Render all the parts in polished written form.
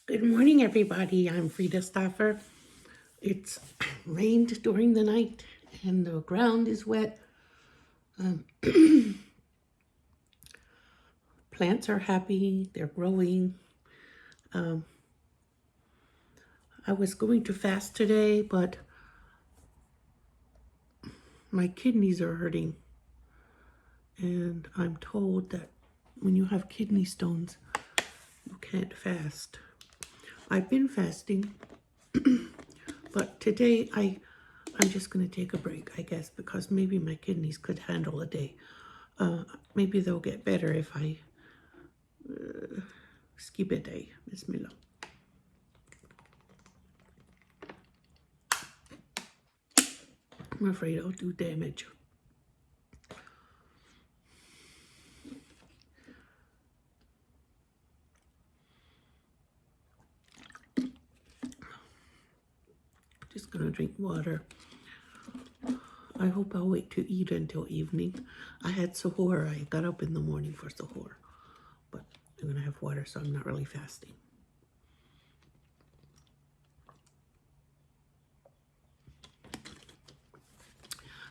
Good morning, everybody. I'm Frida Stoffer. It's rained during the night and the ground is wet. Plants are happy, they're growing. I was going to fast today, but my kidneys are hurting. And I'm told that when you have kidney stones, you can't fast. I've been fasting, but today I'm just going to take a break, I guess, because maybe my kidneys could handle a day. Maybe they'll get better if I skip a day. Bismillah. I'm afraid I'll do damage. Just gonna drink water. I hope I'll wait to eat until evening. I had suhoor. I got up in the morning for suhoor. But I'm gonna have water, so I'm not really fasting.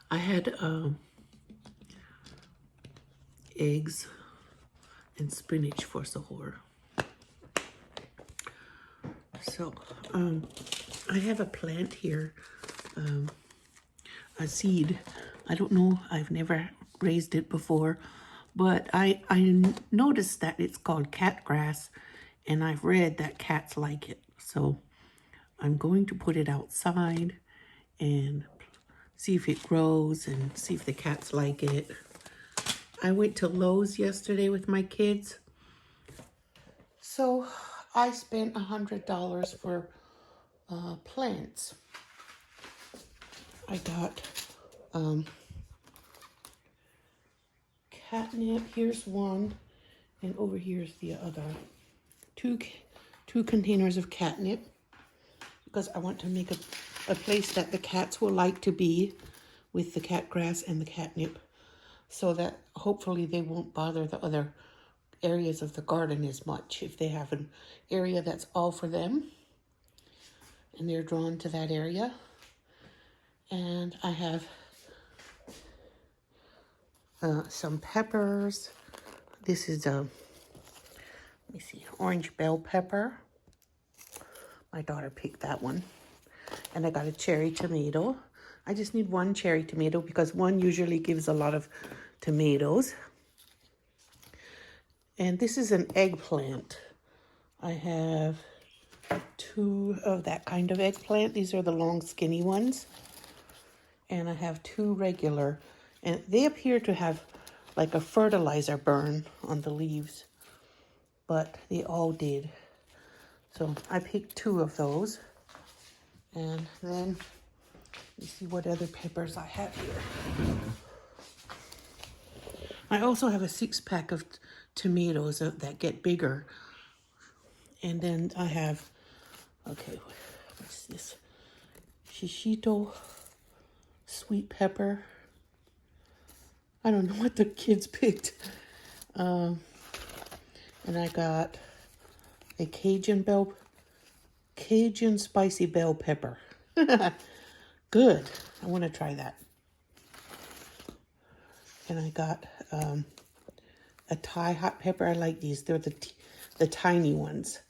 I had eggs and spinach for suhoor. So I have a plant here, a seed. I don't know, I've never raised it before, but I noticed that it's called cat grass, and I've read that cats like it. So I'm going to put it outside and see if it grows and see if the cats like it. I went to Lowe's yesterday with my kids. So I spent $100 for plants. I got catnip. Here's one, and over here's the other. Two containers of catnip, because I want to make a place that the cats will like to be with the cat grass and the catnip, so that hopefully they won't bother the other areas of the garden as much if they have an area that's all for them and they're drawn to that area. And I have some peppers. This is let me see, orange bell pepper. My daughter picked that one. And I got a cherry tomato. I just need one cherry tomato because one usually gives a lot of tomatoes. And this is an eggplant. I have 2 of that kind of eggplant. These are the long skinny ones. And I have 2 regular. And they appear to have like a fertilizer burn on the leaves. But they all did. So I picked 2 of those. And then let me see what other peppers I have here. I also have a 6-pack of tomatoes that get bigger. And then I have, okay, what's this? Shishito sweet pepper. I don't know what the kids picked. And I got a Cajun spicy bell pepper. Good. I want to try that. And I got a Thai hot pepper. I like these. They're the tiny ones.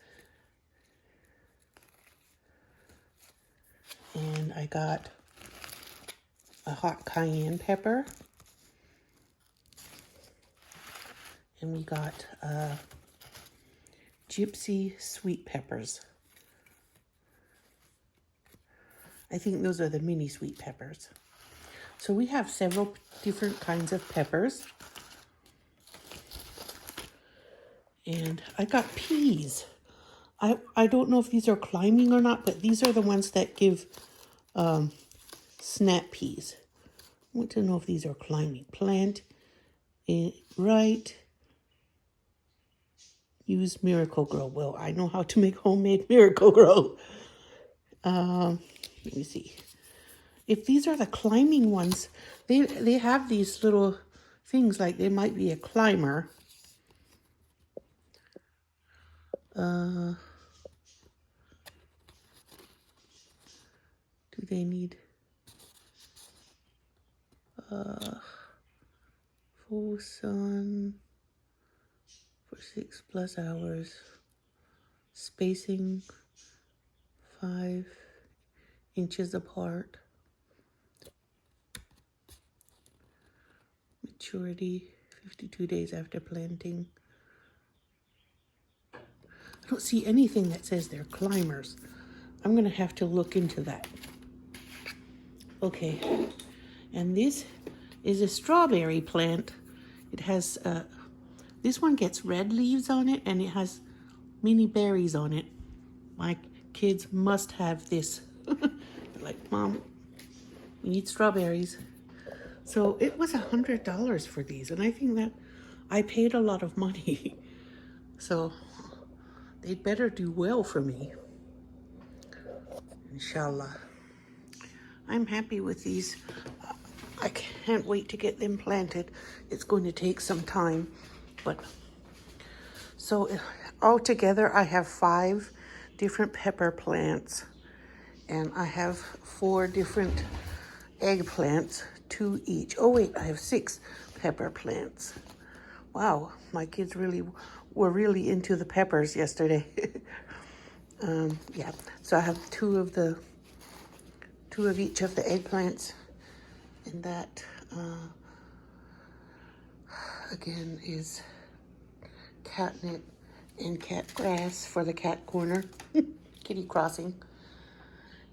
And I got a hot cayenne pepper. And we got gypsy sweet peppers. I think those are the mini sweet peppers. So we have several different kinds of peppers. And I got peas. I don't know if these are climbing or not, but these are the ones that give snap peas. I want to know if these are climbing. Plant it right. Use Miracle-Gro. Well, I know how to make homemade Miracle-Gro. Let me see. If these are the climbing ones, they have these little things like they might be a climber. they need full sun for 6+ hours, spacing 5 inches apart, maturity 52 days after planting. I don't see anything that says they're climbers. I'm gonna have to look into that. Okay, and this is a strawberry plant. It has, this one gets red leaves on it and it has mini berries on it. My kids must have this. They're like, Mom, we need strawberries. So it was $100 for these, and I think that I paid a lot of money. So they'd better do well for me. Inshallah. I'm happy with these. I can't wait to get them planted. It's going to take some time, but so altogether I have 5 different pepper plants, and I have 4 different eggplants, 2 each. Oh wait, I have 6 pepper plants. Wow, my kids were really into the peppers yesterday. Yeah, so I have 2 of each of the eggplants, and that again is catnip and cat grass for the cat corner, kitty crossing.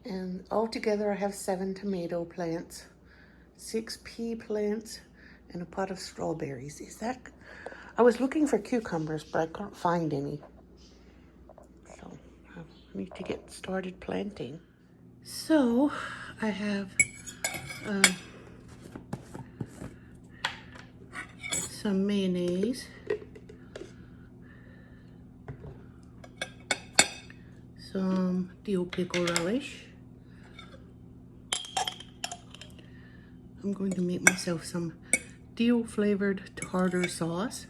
And altogether I have 7 tomato plants, 6 pea plants, and a pot of strawberries. I was looking for cucumbers, but I couldn't find any. So I need to get started planting. So I have some mayonnaise, some dill pickle relish. I'm going to make myself some dill flavored tartar sauce.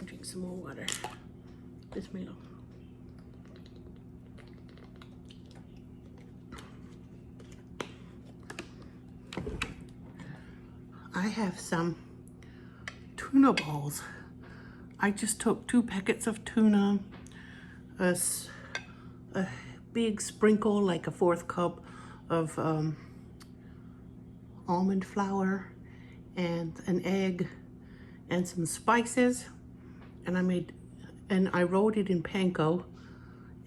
Drink some more water. Bismillah. I have some tuna balls. I just took 2 packets of tuna, a big sprinkle, like a 1/4 cup of almond flour, and an egg, and some spices, and I rolled it in panko,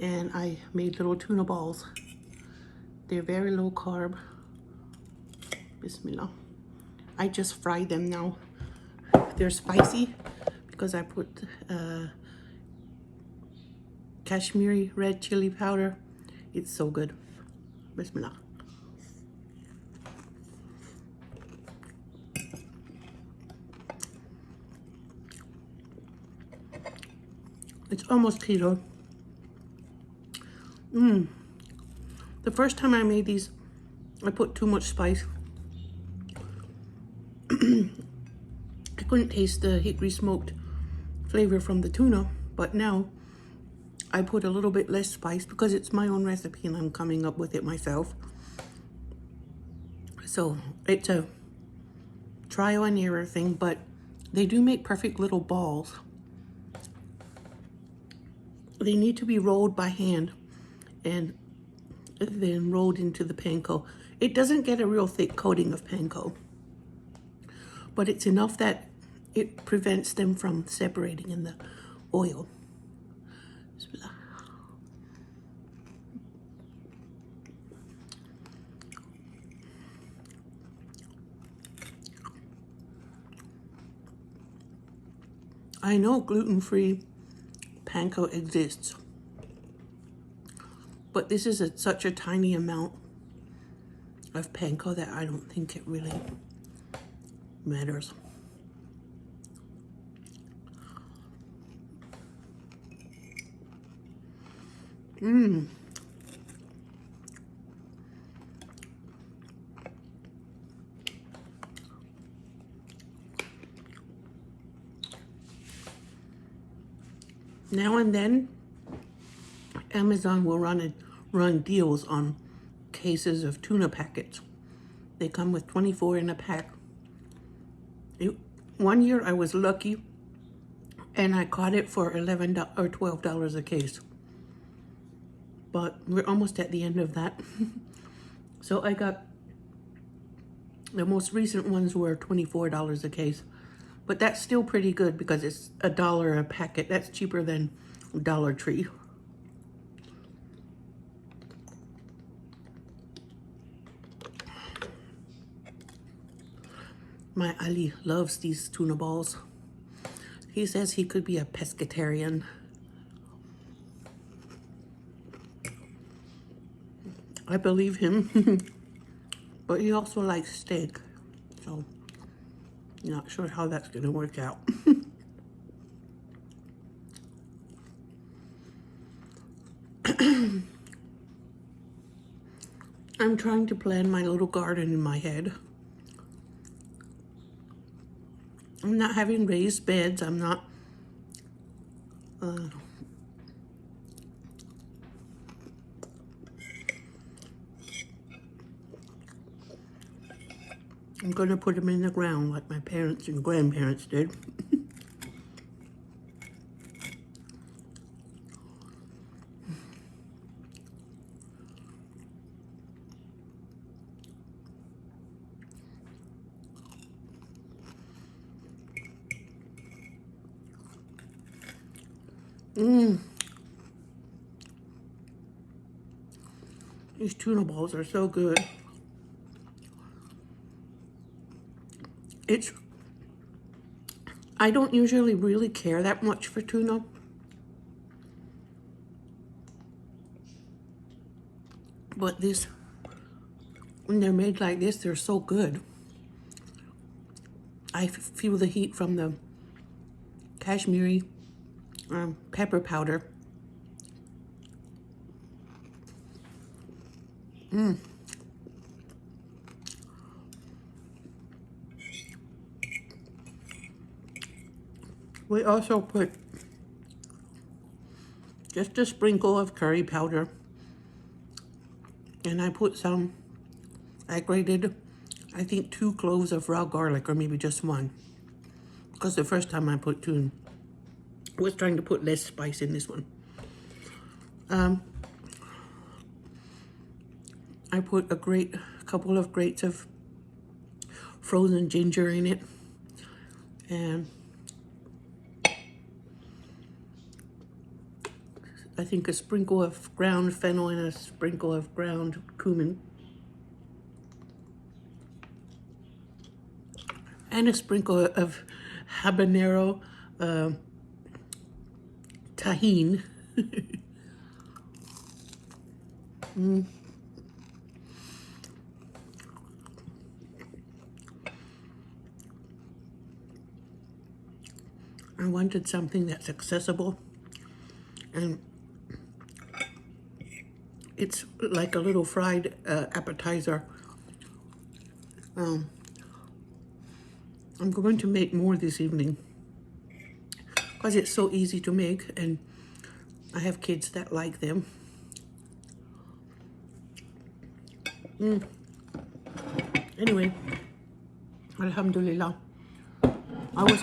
and I made little tuna balls. They're very low carb. Bismillah. I just fry them now. They're spicy because I put Kashmiri red chili powder. It's so good. Bismillah. It's almost keto. The first time I made these, I put too much spice. I couldn't taste the hickory smoked flavor from the tuna, but now I put a little bit less spice because it's my own recipe and I'm coming up with it myself. So it's a trial and error thing, but they do make perfect little balls. They need to be rolled by hand and then rolled into the panko. It doesn't get a real thick coating of panko, but it's enough that it prevents them from separating in the oil. Bismillah. I know gluten-free panko exists, but this is such a tiny amount of panko that I don't think it really matters. Mmm. Now and then, Amazon will run deals on cases of tuna packets. They come with 24 in a pack. One year I was lucky and I caught it for $11 or $12 a case. But we're almost at the end of that. So I got, the most recent ones were $24 a case. But that's still pretty good because it's $1 a packet. That's cheaper than Dollar Tree. My Ali loves these tuna balls. He says he could be a pescatarian. I believe him. But he also likes steak. So, not sure how that's going to work out. I'm trying to plan my little garden in my head. I'm not having raised beds. I'm not... I'm going to put them in the ground like my parents and grandparents did. These tuna balls are so good. I don't usually really care that much for tuna. But when they're made like this, they're so good. I feel the heat from the Kashmiri pepper powder. We also put just a sprinkle of curry powder. And I put I grated, I think 2 cloves of raw garlic, or maybe just 1. Because the first time I put 2, I was trying to put less spice in this one. I put a couple of grates of frozen ginger in it. And I think a sprinkle of ground fennel and a sprinkle of ground cumin. And a sprinkle of habanero tahine. I wanted something that's accessible, and it's like a little fried appetizer. I'm going to make more this evening because it's so easy to make, and I have kids that like them. Anyway, alhamdulillah. I was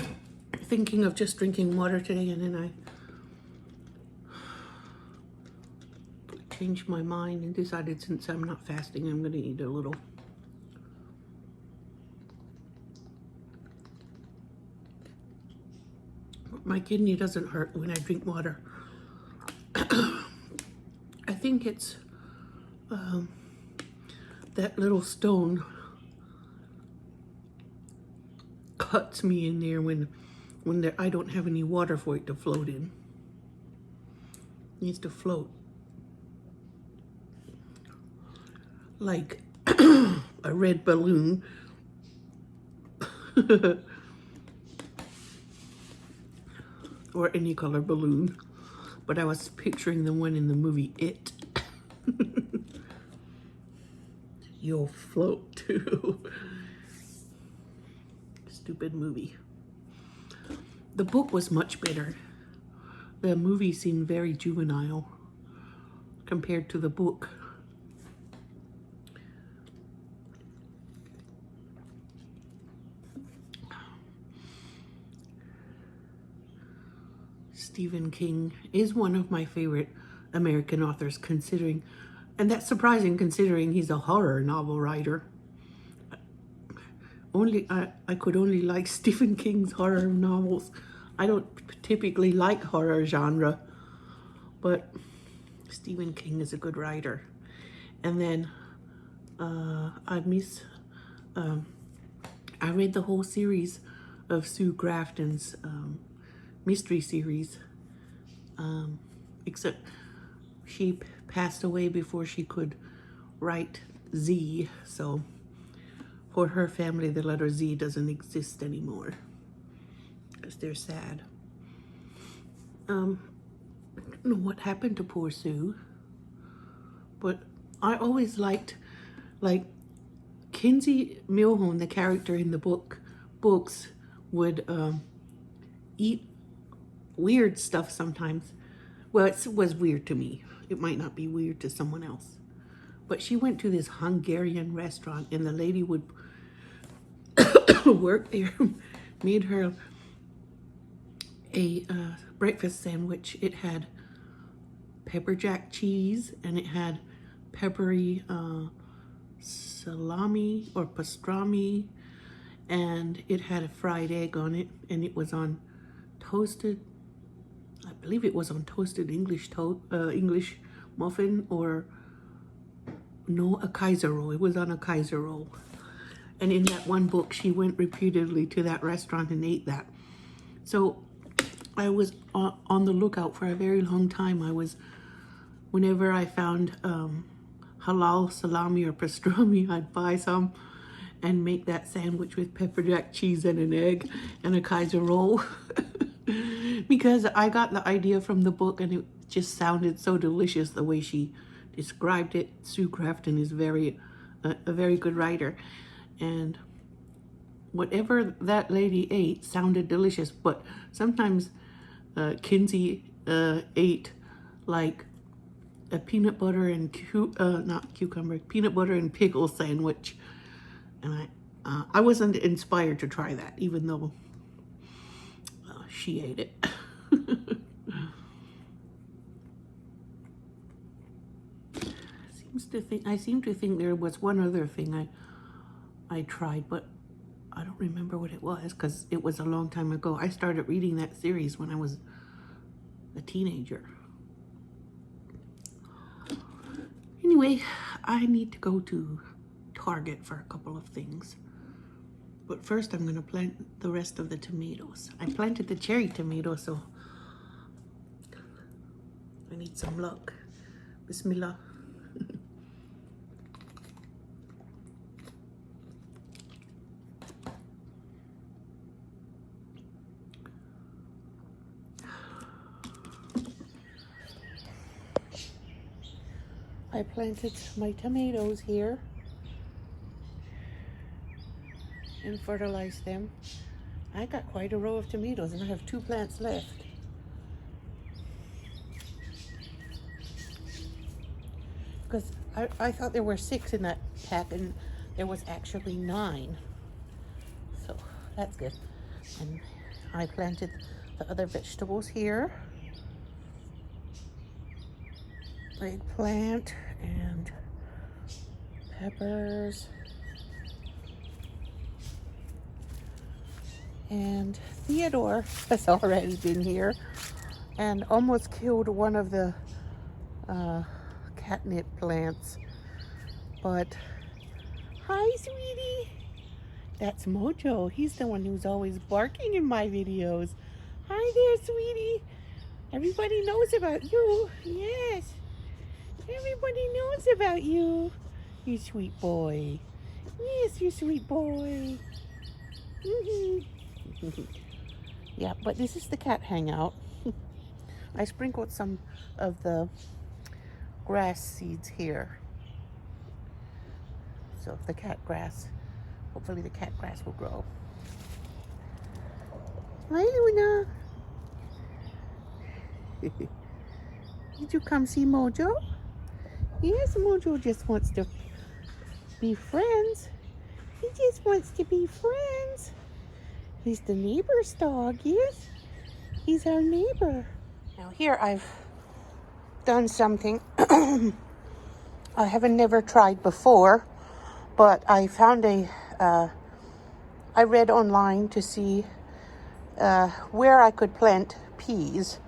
thinking of just drinking water today, and then I changed my mind and decided since I'm not fasting, I'm going to eat a little. My kidney doesn't hurt when I drink water. I think it's that little stone cuts me in there when I don't have any water for it to float in. It needs to float like a red balloon. Or any color balloon. but I was picturing the one in the movie It. You'll float too. Stupid movie. The book was much better. The movie seemed very juvenile compared to the book. Stephen King is one of my favorite American authors, considering, and that's surprising considering he's a horror novel writer. I could only like Stephen King's horror novels. I don't typically like horror genre, but Stephen King is a good writer. And then I read the whole series of Sue Grafton's mystery series, except she passed away before she could write Z, so for her family the letter Z doesn't exist anymore because they're sad. I don't know what happened to poor Sue, but I always liked, like, Kinsey Milhone, the character in the books, would eat weird stuff sometimes. Well, it was weird to me. It might not be weird to someone else. But she went to this Hungarian restaurant, and the lady would work there, made her a breakfast sandwich. It had pepper jack cheese, and it had peppery salami or pastrami, and it had a fried egg on it, and it was on toasted, I believe it was on toasted English muffin, or no, a Kaiser roll. It was on a Kaiser roll. And in that one book, she went repeatedly to that restaurant and ate that. So I was on the lookout for a very long time. Whenever I found halal salami or pastrami, I'd buy some and make that sandwich with pepper jack cheese and an egg and a Kaiser roll. Because I got the idea from the book, and it just sounded so delicious the way she described it. Sue Grafton is a very good writer, and whatever that lady ate sounded delicious. But sometimes Kinsey ate like a peanut butter and peanut butter and pickle sandwich, and I wasn't inspired to try that, even though she ate it. I seem to think there was one other thing I tried, but I don't remember what it was because it was a long time ago. I started reading that series when I was a teenager. Anyway, I need to go to Target for a couple of things. But first I'm going to plant the rest of the tomatoes. I planted the cherry tomato, so I need some luck. Bismillah. I planted my tomatoes here and fertilized them. I got quite a row of tomatoes, and I have 2 plants left. Because I thought there were 6 in that pack, and there was actually 9. So that's good. And I planted the other vegetables here. Eggplant and peppers. And Theodore has already been here and almost killed one of the catnip plants. But, hi, sweetie. That's Mojo. He's the one who's always barking in my videos. Hi there, sweetie. Everybody knows about you. Yes. Everybody knows about you. You sweet boy. Yes, you sweet boy. Yeah, but this is the cat hangout. I sprinkled some of the grass seeds here. So the cat grass, hopefully the cat grass will grow. Hi, Luna. Did you come see Mojo? Yes, Mojo just wants to be friends. He just wants to be friends. He's the neighbor's dog, yes? He's our neighbor. Now here I've done something I haven't never tried before, but I found I read online to see where I could plant peas.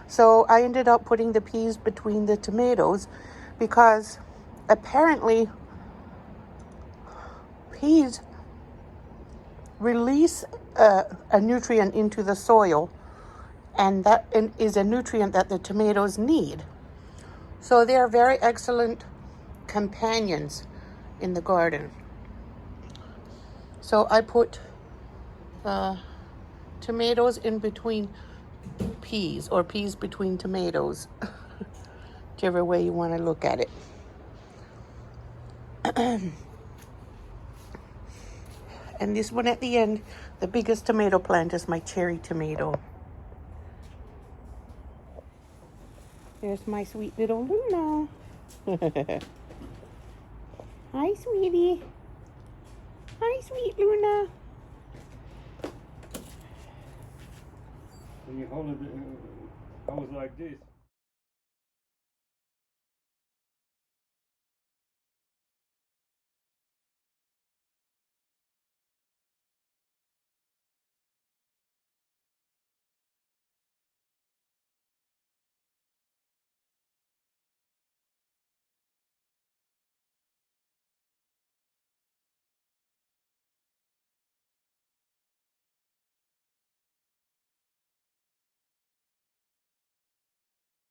So I ended up putting the peas between the tomatoes because apparently peas release a nutrient into the soil, and that is a nutrient that the tomatoes need. So they are very excellent companions in the garden. So I put tomatoes in between peas, or peas between tomatoes, whichever way you want to look at it. And this one at the end, the biggest tomato plant, is my cherry tomato. There's my sweet little Luna. Hi, sweetie. Hi, sweet Luna. When you hold it like this,